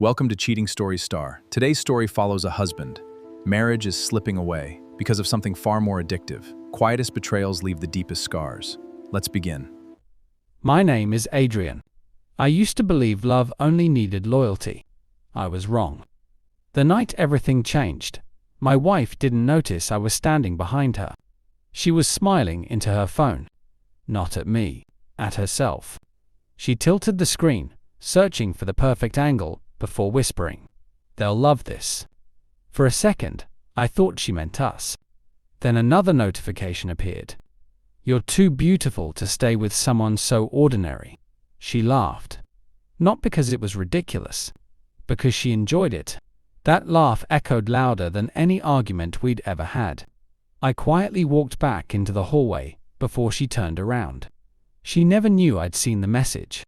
Welcome to Cheating Stories Star. Today's story follows a husband. Marriage is slipping away because of something far more addictive. Quietest betrayals leave the deepest scars. Let's begin. My name is Adrian. I used to believe love only needed loyalty. I was wrong. The night everything changed, my wife didn't notice I was standing behind her. She was smiling into her phone. Not at me, at herself. She tilted the screen, searching for the perfect angle, before whispering, "They'll love this." For a second, I thought she meant us. Then another notification appeared. "You're too beautiful to stay with someone so ordinary." She laughed. Not because it was ridiculous, because she enjoyed it. That laugh echoed louder than any argument we'd ever had. I quietly walked back into the hallway before she turned around. She never knew I'd seen the message.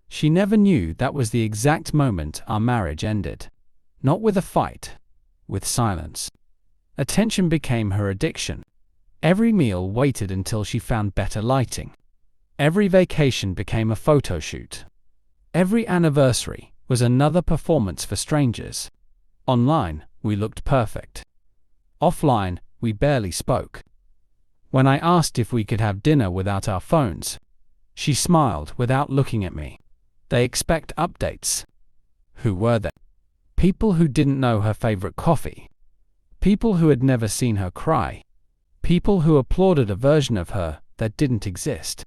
She never knew that was the exact moment our marriage ended. Not with a fight, with silence. Attention became her addiction. Every meal waited until she found better lighting. Every vacation became a photo shoot. Every anniversary was another performance for strangers. Online, we looked perfect. Offline, we barely spoke. When I asked if we could have dinner without our phones, she smiled without looking at me. They expect updates. Who were they? People who didn't know her favorite coffee. People who had never seen her cry. People who applauded a version of her that didn't exist.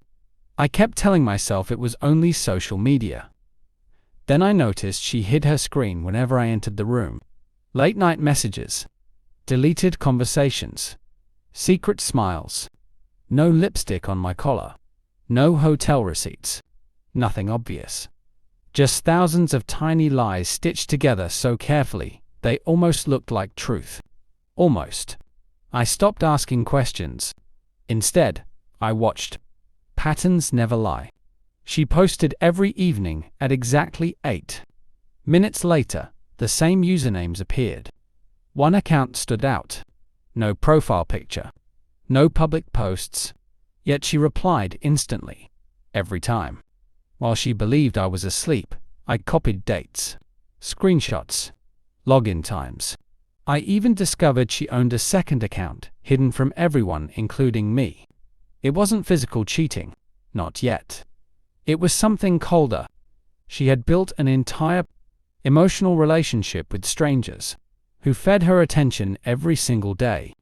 I kept telling myself it was only social media. Then I noticed she hid her screen whenever I entered the room. Late-night messages. Deleted conversations. Secret smiles. No lipstick on my collar. No hotel receipts. Nothing obvious. Just thousands of tiny lies stitched together so carefully, they almost looked like truth. Almost. I stopped asking questions. Instead, I watched. Patterns never lie. She posted every evening at exactly 8. Minutes later, the same usernames appeared. One account stood out. No profile picture. No public posts. Yet she replied instantly. Every time. While she believed I was asleep, I copied dates, screenshots, login times. I even discovered she owned a second account, hidden from everyone including me. It wasn't physical cheating, not yet. It was something colder. She had built an entire emotional relationship with strangers, who fed her attention every single day.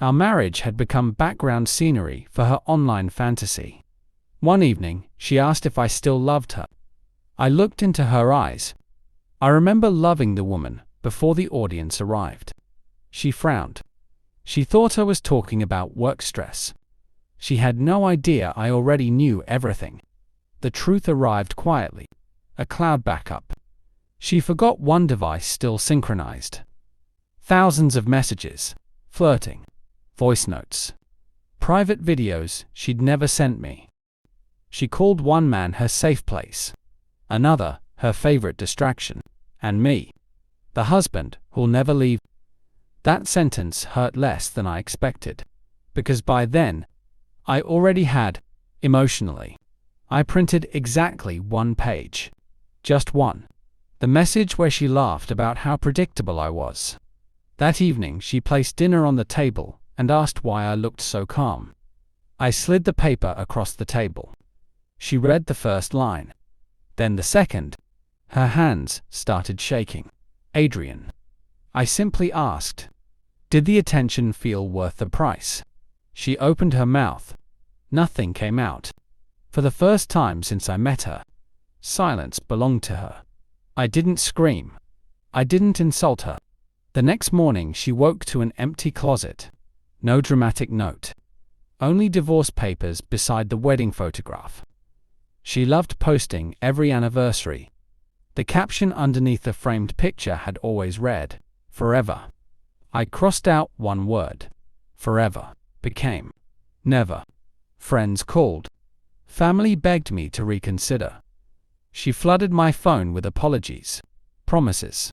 Our marriage had become background scenery for her online fantasy. One evening, she asked if I still loved her. I looked into her eyes. I remember loving the woman before the audience arrived. She frowned. She thought I was talking about work stress. She had no idea I already knew everything. The truth arrived quietly. A cloud backup. She forgot one device still synchronized. Thousands of messages, flirting, voice notes, private videos she'd never sent me. She called one man her safe place, another her favorite distraction, and me, the husband who'll never leave. That sentence hurt less than I expected, because by then, I already had, emotionally. I printed exactly one page. Just one. The message where she laughed about how predictable I was. That evening she placed dinner on the table and asked why I looked so calm. I slid the paper across the table. She read the first line. Then the second. Her hands started shaking. "Adrian." I simply asked, "Did the attention feel worth the price?" She opened her mouth. Nothing came out. For the first time since I met her, silence belonged to her. I didn't scream. I didn't insult her. The next morning she woke to an empty closet. No dramatic note. Only divorce papers beside the wedding photograph. She loved posting every anniversary. The caption underneath the framed picture had always read, "Forever." I crossed out one word. Forever became never. Friends called. Family begged me to reconsider. She flooded my phone with apologies, promises,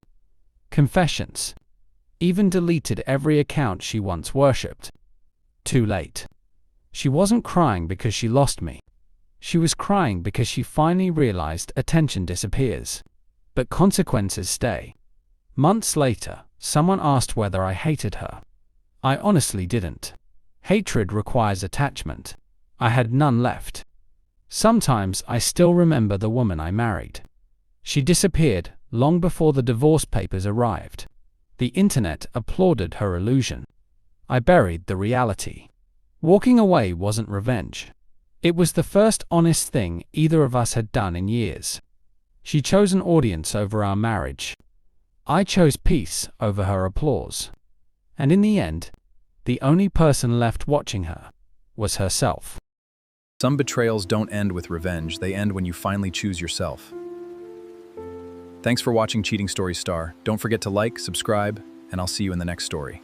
confessions. Even deleted every account she once worshipped. Too late. She wasn't crying because she lost me. She was crying because she finally realized attention disappears. but consequences stay. Months later, someone asked whether I hated her. I honestly didn't. Hatred requires attachment. I had none left. Sometimes I still remember the woman I married. She disappeared long before the divorce papers arrived. The internet applauded her illusion. I buried the reality. Walking away wasn't revenge. It was the first honest thing either of us had done in years. She chose an audience over our marriage. I chose peace over her applause. And in the end, the only person left watching her was herself. Some betrayals don't end with revenge, they end when you finally choose yourself. Thanks for watching Cheating Stories Star. Don't forget to like, subscribe, and I'll see you in the next story.